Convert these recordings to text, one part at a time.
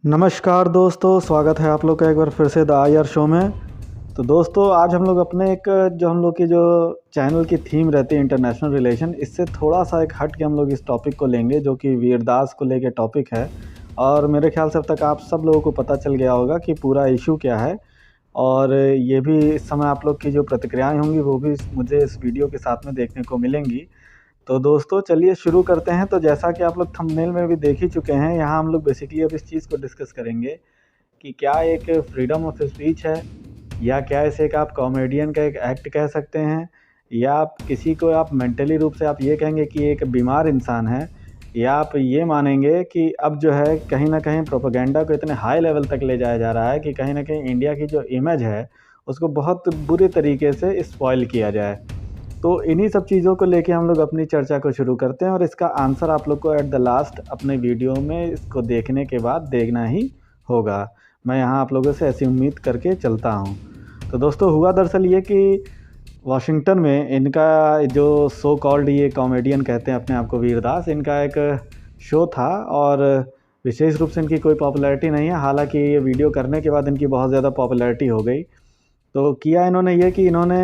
नमस्कार दोस्तों, स्वागत है आप लोग का एक बार फिर से द आईआर शो में। तो दोस्तों आज हम लोग अपने एक जो हम लोग की जो चैनल की थीम रहती है इंटरनेशनल रिलेशन, इससे थोड़ा सा एक हट के हम लोग इस टॉपिक को लेंगे जो कि वीरदास को लेके टॉपिक है। और मेरे ख्याल से अब तक आप सब लोगों को पता चल गया होगा कि पूरा इशू क्या है। और ये भी इस समय आप लोग की जो प्रतिक्रियाएं होंगी वो भी मुझे इस वीडियो के साथ में देखने को मिलेंगी। तो दोस्तों चलिए शुरू करते हैं। तो जैसा कि आप लोग थंबनेल में भी देख ही चुके हैं, यहाँ हम लोग बेसिकली अब इस चीज़ को डिस्कस करेंगे कि क्या एक फ्रीडम ऑफ स्पीच है, या क्या इसे एक आप कॉमेडियन का एक एक्ट कह सकते हैं, या आप किसी को आप मेंटली रूप से आप ये कहेंगे कि एक बीमार इंसान है, या आप ये मानेंगे कि अब जो है कहीं ना कहीं प्रोपेगेंडा को इतने हाई लेवल तक ले जाया जा रहा है कि कहीं ना कहीं इंडिया की जो इमेज है उसको बहुत बुरे तरीके से स्पॉइल किया जाए। तो इन्हीं सब चीज़ों को लेके हम लोग अपनी चर्चा को शुरू करते हैं और इसका आंसर आप लोग को एट द लास्ट अपने वीडियो में इसको देखने के बाद देखना ही होगा। मैं यहाँ आप लोगों से ऐसी उम्मीद करके चलता हूँ। तो दोस्तों हुआ दरअसल ये कि वॉशिंगटन में इनका जो सो कॉल्ड ये कॉमेडियन कहते हैं अपने आप को वीरदास, इनका एक शो था और विशेष रूप से इनकी कोई पॉपुलैरिटी नहीं है। हालांकि ये वीडियो करने के बाद इनकी बहुत ज़्यादा पॉपुलैरिटी हो गई। तो किया इन्होंने ये कि इन्होंने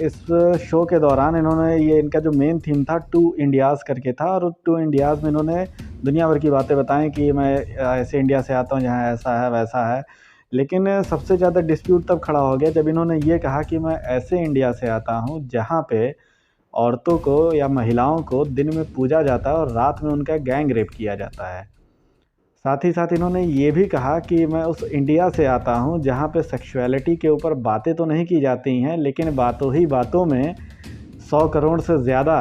इस शो के दौरान इन्होंने ये इनका जो मेन थीम था टू इंडियाज़ करके था, और टू इंडियाज़ में इन्होंने दुनिया भर की बातें बताई कि मैं ऐसे इंडिया से आता हूँ जहाँ ऐसा है वैसा है। लेकिन सबसे ज़्यादा डिस्प्यूट तब खड़ा हो गया जब इन्होंने ये कहा कि मैं ऐसे इंडिया से आता हूँ जहाँ पे औरतों को या महिलाओं को दिन में पूजा जाता है और रात में उनका गैंग रेप किया जाता है। साथ ही साथ इन्होंने ये भी कहा कि मैं उस इंडिया से आता हूँ जहाँ पे सेक्सुअलिटी के ऊपर बातें तो नहीं की जाती हैं, लेकिन बातों ही बातों में 100 करोड़ से ज़्यादा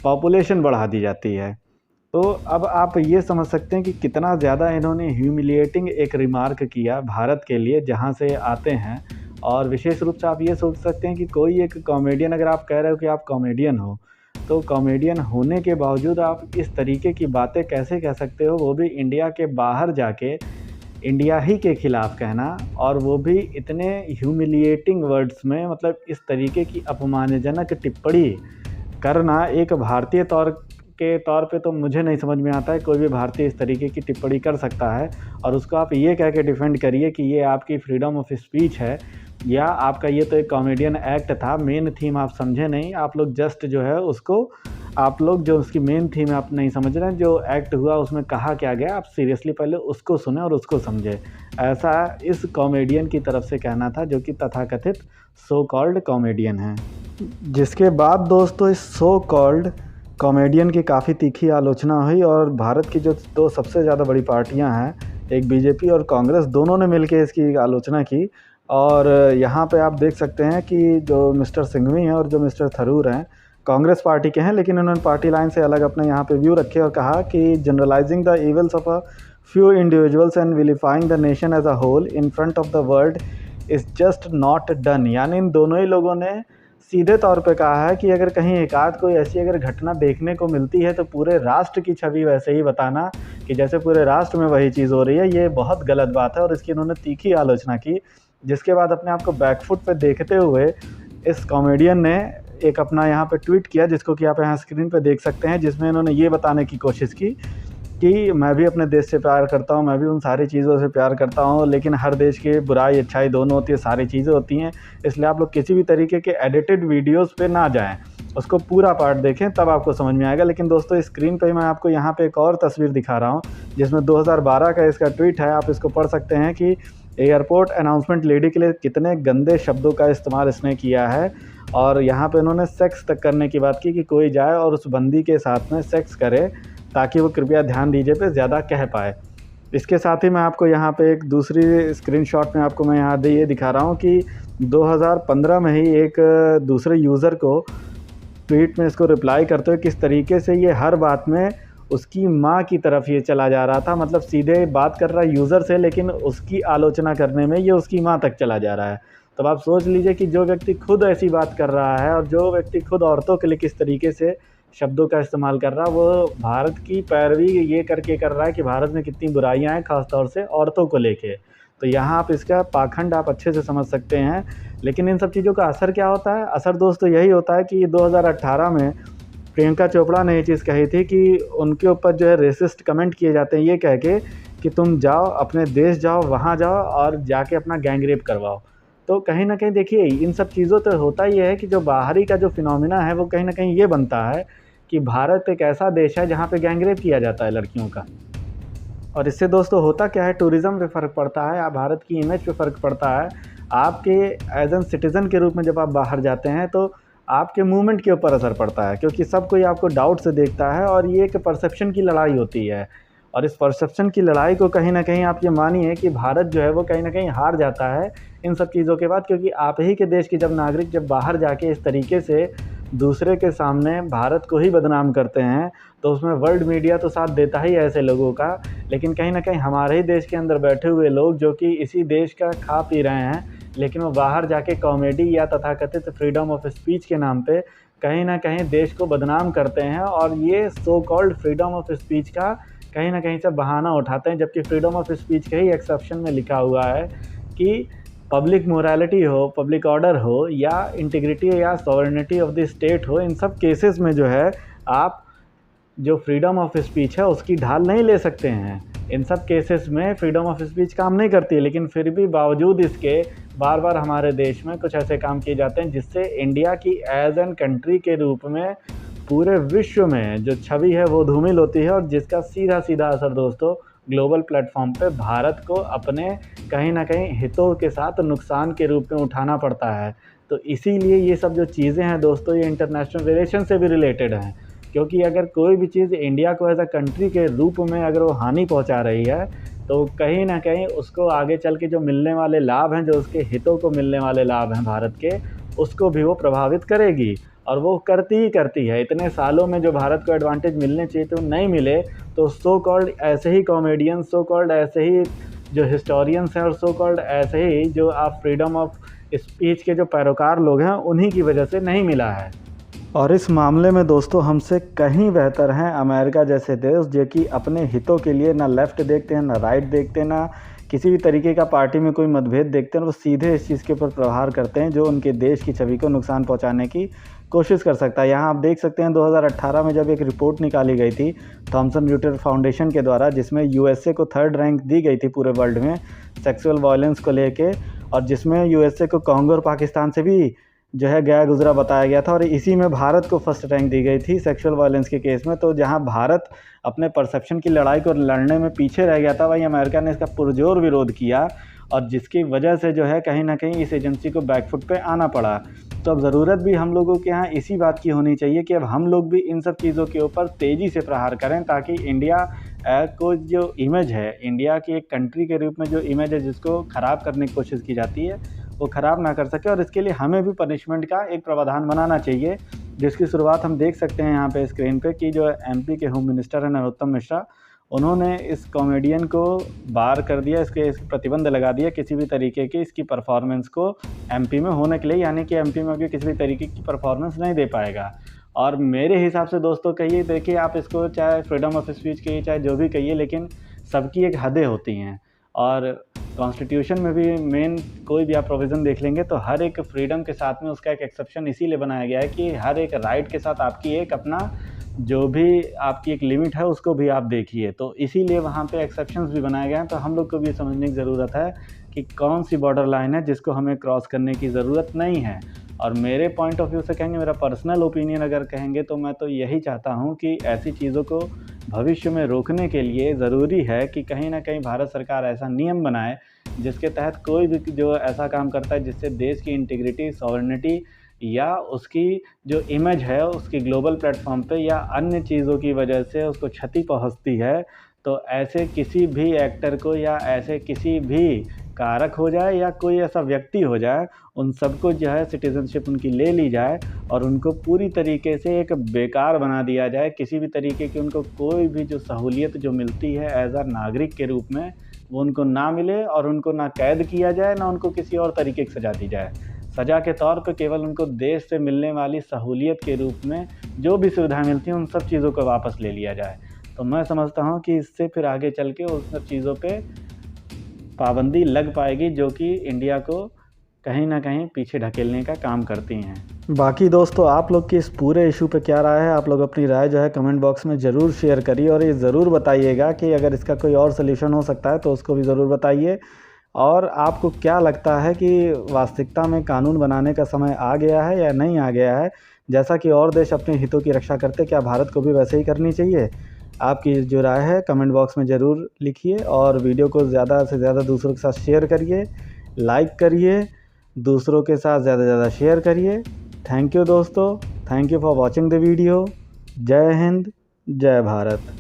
पॉपुलेशन बढ़ा दी जाती है। तो अब आप ये समझ सकते हैं कि कितना ज़्यादा इन्होंने ह्यूमिलिएटिंग एक रिमार्क किया भारत के लिए जहाँ से आते हैं। और विशेष रूप से आप ये सोच सकते हैं कि कोई एक कॉमेडियन, अगर आप कह रहे हो कि आप कॉमेडियन हो, तो कॉमेडियन होने के बावजूद आप इस तरीके की बातें कैसे कह सकते हो, वो भी इंडिया के बाहर जाके इंडिया ही के ख़िलाफ़ कहना, और वो भी इतने ह्यूमिलिएटिंग वर्ड्स में, मतलब इस तरीके की अपमानजनक टिप्पणी करना एक भारतीय तौर पे तो मुझे नहीं समझ में आता है कोई भी भारतीय इस तरीके की टिप्पणी कर सकता है। और उसको आप ये कह के डिफेंड करिए कि ये आपकी फ्रीडम ऑफ स्पीच है, या आपका ये तो एक कॉमेडियन एक्ट था, मेन थीम आप समझे नहीं। आप लोग जस्ट जो है उसको, आप लोग जो उसकी मेन थीम है आप नहीं समझ रहे हैं, जो एक्ट हुआ उसमें कहा क्या गया, आप सीरियसली पहले उसको सुने और उसको समझे। ऐसा इस कॉमेडियन की तरफ से कहना था जो कि तथाकथित सो कॉल्ड कॉमेडियन है। जिसके बाद दोस्तों इस सो कॉल्ड कॉमेडियन की काफ़ी तीखी आलोचना हुई, और भारत की जो दो सबसे ज़्यादा बड़ी पार्टियां हैं, एक बीजेपी और कांग्रेस, दोनों ने मिलकर इसकी आलोचना की। और यहाँ पे आप देख सकते हैं कि जो मिस्टर सिंघवी हैं और जो मिस्टर थरूर हैं कांग्रेस पार्टी के हैं, लेकिन उन्होंने पार्टी लाइन से अलग अपने यहाँ पे व्यू रखे और कहा कि generalising the evils of a few individuals and vilifying the nation as a whole in front of the world is just not done. यानी इन दोनों ही लोगों ने सीधे तौर पे कहा है कि अगर कहीं एकाध कोई ऐसी अगर घटना देखने को मिलती है तो पूरे राष्ट्र की छवि वैसे ही बताना कि जैसे पूरे राष्ट्र में वही चीज़ हो रही है, ये बहुत गलत बात है। और इसकी उन्होंने तीखी आलोचना की, जिसके बाद अपने आप को बैकफुट पे देखते हुए इस कॉमेडियन ने एक अपना यहाँ पे ट्वीट किया, जिसको कि आप यहाँ स्क्रीन पे देख सकते हैं, जिसमें इन्होंने ये बताने की कोशिश की कि मैं भी अपने देश से प्यार करता हूँ, मैं भी उन सारी चीज़ों से प्यार करता हूँ, लेकिन हर देश की बुराई अच्छाई दोनों होती है, सारी चीज़ें होती हैं। इसलिए आप लोग किसी भी तरीके के एडिटेड वीडियोस पे ना जाएं, उसको पूरा पार्ट देखें, तब आपको समझ में आएगा। लेकिन दोस्तों स्क्रीन पे मैं आपको यहाँ पे एक और तस्वीर दिखा रहा हूँ जिसमें 2012 का इसका ट्वीट है। आप इसको पढ़ सकते हैं कि एयरपोर्ट अनाउंसमेंट लेडी के लिए कितने गंदे शब्दों का इस्तेमाल इसने किया है। और यहाँ पे उन्होंने सेक्स तक करने की बात की कि कोई जाए और उस बंदी के साथ में सेक्स करे ताकि वो कृपया ध्यान दीजिए पे ज़्यादा कह पाए। इसके साथ ही मैं आपको यहाँ पे एक दूसरी स्क्रीनशॉट में आपको मैं यहाँ ये दिखा रहा हूँ कि 2015 में ही एक दूसरे यूज़र को ट्वीट में इसको रिप्लाई करते हुए किस तरीके से ये हर बात में उसकी माँ की तरफ ये चला जा रहा था। मतलब सीधे बात कर रहा है यूज़र से, लेकिन उसकी आलोचना करने में ये उसकी माँ तक चला जा रहा है। तब आप सोच लीजिए कि जो व्यक्ति खुद ऐसी बात कर रहा है और जो व्यक्ति खुद औरतों के लिए किस तरीके से शब्दों का इस्तेमाल कर रहा है, वो भारत की पैरवी ये करके कर रहा है कि भारत में कितनी बुराइयां हैं, ख़ासतौर से औरतों को लेके। तो यहाँ आप इसका पाखंड आप अच्छे से समझ सकते हैं। लेकिन इन सब चीज़ों का असर क्या होता है? असर दोस्तों यही होता है कि 2018 में प्रियंका चोपड़ा ने ये चीज़ कही थी कि उनके ऊपर जो है रेसिस्ट कमेंट किए जाते हैं, ये कह के कि तुम जाओ अपने देश जाओ, वहाँ जाओ और जाके अपना गैंग रेप करवाओ। तो कहीं ना कहीं देखिए इन सब चीज़ों तो होता ही है कि जो बाहरी का जो फिनोमिना है वो कहीं ना कहीं ये बनता है कि भारत एक ऐसा देश है जहाँ पे गैंग रेप किया जाता है लड़कियों का। और इससे दोस्तों होता क्या है, टूरिज़्म पे फ़र्क पड़ता है, आप भारत की इमेज पे फ़र्क पड़ता है। आपके एज एन सिटीज़न के रूप में जब आप बाहर जाते हैं तो आपके मूवमेंट के ऊपर असर पड़ता है, क्योंकि सब कोई आपको डाउट से देखता है और ये एक परसेप्शन की लड़ाई होती है। और इस परसेप्शन की लड़ाई को कहीं न कहीं आप ये मानिए कि भारत जो है वो कहीं न कहीं हार जाता है इन सब चीज़ों के बाद, क्योंकि आप ही के देश के जब नागरिक जब बाहर जाके इस तरीके से दूसरे के सामने भारत को ही बदनाम करते हैं, तो उसमें वर्ल्ड मीडिया तो साथ देता ही है ऐसे लोगों का। लेकिन कहीं न कहीं हमारे ही देश के अंदर बैठे हुए लोग जो कि इसी देश का खा पी रहे हैं, लेकिन वो बाहर जाके कॉमेडी या तथाकथित फ्रीडम ऑफ स्पीच के नाम पे कहीं न कहीं देश को बदनाम करते हैं और ये so called freedom of speech का कहीं न कहीं से बहाना उठाते हैं। जबकि फ्रीडम ऑफ स्पीच के ही एक्सेप्शन में लिखा हुआ है कि पब्लिक मोरालिटी हो, पब्लिक ऑर्डर हो या इंटीग्रिटी या सॉवरेनिटी ऑफ द स्टेट हो, इन सब केसेस में जो है आप जो फ्रीडम ऑफ स्पीच है उसकी ढाल नहीं ले सकते हैं। इन सब केसेस में फ्रीडम ऑफ स्पीच काम नहीं करती है, लेकिन फिर भी बावजूद इसके बार बार हमारे देश में कुछ ऐसे काम किए जाते हैं जिससे इंडिया की एज एन कंट्री के रूप में पूरे विश्व में जो छवि है वो धूमिल होती है, और जिसका सीधा सीधा असर दोस्तों ग्लोबल प्लेटफॉर्म पे भारत को अपने कहीं ना कहीं हितों के साथ नुकसान के रूप में उठाना पड़ता है। तो इसीलिए ये सब जो चीज़ें हैं दोस्तों ये इंटरनेशनल रिलेशन से भी रिलेटेड हैं, क्योंकि अगर कोई भी चीज़ इंडिया को एज अ कंट्री के रूप में अगर वो हानि पहुंचा रही है तो कहीं ना कहीं उसको आगे चल के जो मिलने वाले लाभ हैं, जो उसके हितों को मिलने वाले लाभ हैं भारत के, उसको भी वो प्रभावित करेगी। और वो करती ही करती है। इतने सालों में जो भारत को एडवांटेज मिलने चाहिए तो नहीं मिले, तो सो कॉल्ड ऐसे ही कॉमेडियन, सो कॉल्ड ऐसे ही जो हिस्टोरियंस हैं और सो कॉल्ड ऐसे ही जो आप फ्रीडम ऑफ स्पीच के जो पैरोकार लोग हैं उन्हीं की वजह से नहीं मिला है। और इस मामले में दोस्तों हमसे कहीं बेहतर हैं अमेरिका जैसे देश, जो कि अपने हितों के लिए ना लेफ़्ट देखते हैं ना राइट देखते हैं, ना किसी भी तरीके का पार्टी में कोई मतभेद देखते हैं। वो सीधे इस चीज़ के ऊपर प्रहार करते हैं जो उनके देश की छवि को नुकसान पहुंचाने की कोशिश कर सकता है। यहाँ आप देख सकते हैं 2018 में जब एक रिपोर्ट निकाली गई थी थॉमसन रॉयटर्स फाउंडेशन के द्वारा, जिसमें यूएसए को 3rd रैंक दी गई थी पूरे वर्ल्ड में सेक्सुअल वायलेंस को लेके, और जिसमें यूएसए को कांगो और पाकिस्तान से भी जो है गया गुजरा बताया गया था, और इसी में भारत को 1st रैंक दी गई थी सेक्सुअल वायलेंस के केस में। तो जहां भारत अपने परसेप्शन की लड़ाई को लड़ने में पीछे रह गया था, वहीं अमेरिका ने इसका पुरजोर विरोध किया, और जिसकी वजह से जो है कहीं ना कहीं इस एजेंसी को बैकफुट पे आना पड़ा। तो अब ज़रूरत भी हम लोगों के यहाँ इसी बात की होनी चाहिए कि अब हम लोग भी इन सब चीज़ों के ऊपर तेज़ी से प्रहार करें, ताकि इंडिया को जो इमेज है, इंडिया की एक कंट्री के रूप में जो इमेज है जिसको ख़राब करने की कोशिश की जाती है, वो ख़राब ना कर सके। और इसके लिए हमें भी पनिशमेंट का एक प्रावधान बनाना चाहिए, जिसकी शुरुआत हम देख सकते हैं यहाँ पे स्क्रीन पे कि जो एमपी के होम मिनिस्टर हैं नरोत्तम मिश्रा, उन्होंने इस कॉमेडियन को बार कर दिया, इस प्रतिबंध लगा दिया किसी भी तरीके की इसकी परफॉर्मेंस को एमपी में होने के लिए, यानी कि एमपी में भी किसी भी तरीके की परफॉर्मेंस नहीं दे पाएगा। और मेरे हिसाब से दोस्तों कहिए, देखिए आप इसको चाहे फ्रीडम ऑफ स्पीच कहिए चाहे जो भी कहिए, लेकिन सबकी एक हदें होती हैं। और कॉन्स्टिट्यूशन में भी मेन कोई भी आप प्रोविज़न देख लेंगे तो हर एक फ्रीडम के साथ में उसका एक एक्सेप्शन इसीलिए बनाया गया है कि हर एक राइट के साथ आपकी एक अपना जो भी आपकी एक लिमिट है उसको भी आप देखिए। तो इसीलिए वहाँ पे एक्सेप्शंस भी बनाए गए हैं। तो हम लोग को भी समझने की ज़रूरत है कि कौन सी बॉर्डर लाइन है जिसको हमें क्रॉस करने की ज़रूरत नहीं है। और मेरे पॉइंट ऑफ व्यू से कहेंगे, मेरा पर्सनल ओपिनियन अगर कहेंगे, तो मैं तो यही चाहता हूँ कि ऐसी चीज़ों को भविष्य में रोकने के लिए ज़रूरी है कि कहीं ना कहीं भारत सरकार ऐसा नियम बनाए जिसके तहत कोई भी जो ऐसा काम करता है जिससे देश की इंटीग्रिटी, सॉवरेनिटी या उसकी जो इमेज है उसकी ग्लोबल प्लेटफॉर्म पे या अन्य चीज़ों की वजह से उसको क्षति पहुंचती है, तो ऐसे किसी भी एक्टर को या ऐसे किसी भी कारक हो जाए या कोई ऐसा व्यक्ति हो जाए, उन सबको जो है सिटीज़नशिप उनकी ले ली जाए और उनको पूरी तरीके से एक बेकार बना दिया जाए। किसी भी तरीके की उनको कोई भी जो सहूलियत जो मिलती है एज अ नागरिक के रूप में वो उनको ना मिले, और उनको ना कैद किया जाए ना उनको किसी और तरीके की सज़ा दी जाए। सज़ा के तौर पे केवल उनको देश से मिलने वाली सहूलियत के रूप में जो भी सुविधाएं मिलती हैं उन सब चीज़ों को वापस ले लिया जाए। तो मैं समझता हूँ कि इससे फिर आगे चल के उन सब चीज़ों पे पाबंदी लग पाएगी जो कि इंडिया को कहीं ना कहीं पीछे ढकेलने का काम करती हैं। बाकी दोस्तों, आप लोग की इस पूरे इशू पे क्या राय है? आप लोग अपनी राय जो है कमेंट बॉक्स में ज़रूर शेयर करिए और ये ज़रूर बताइएगा कि अगर इसका कोई और सोल्यूशन हो सकता है तो उसको भी ज़रूर बताइए। और आपको क्या लगता है कि वास्तविकता में कानून बनाने का समय आ गया है या नहीं आ गया है? जैसा कि और देश अपने हितों की रक्षा करते, क्या भारत को भी वैसे ही करनी चाहिए? आपकी जो राय है कमेंट बॉक्स में ज़रूर लिखिए और वीडियो को ज़्यादा से ज़्यादा दूसरों के साथ शेयर करिए, लाइक करिए, दूसरों के साथ ज़्यादा से ज़्यादा शेयर करिए। थैंक यू दोस्तों, thank you for watching the video. जय हिंद, जय भारत।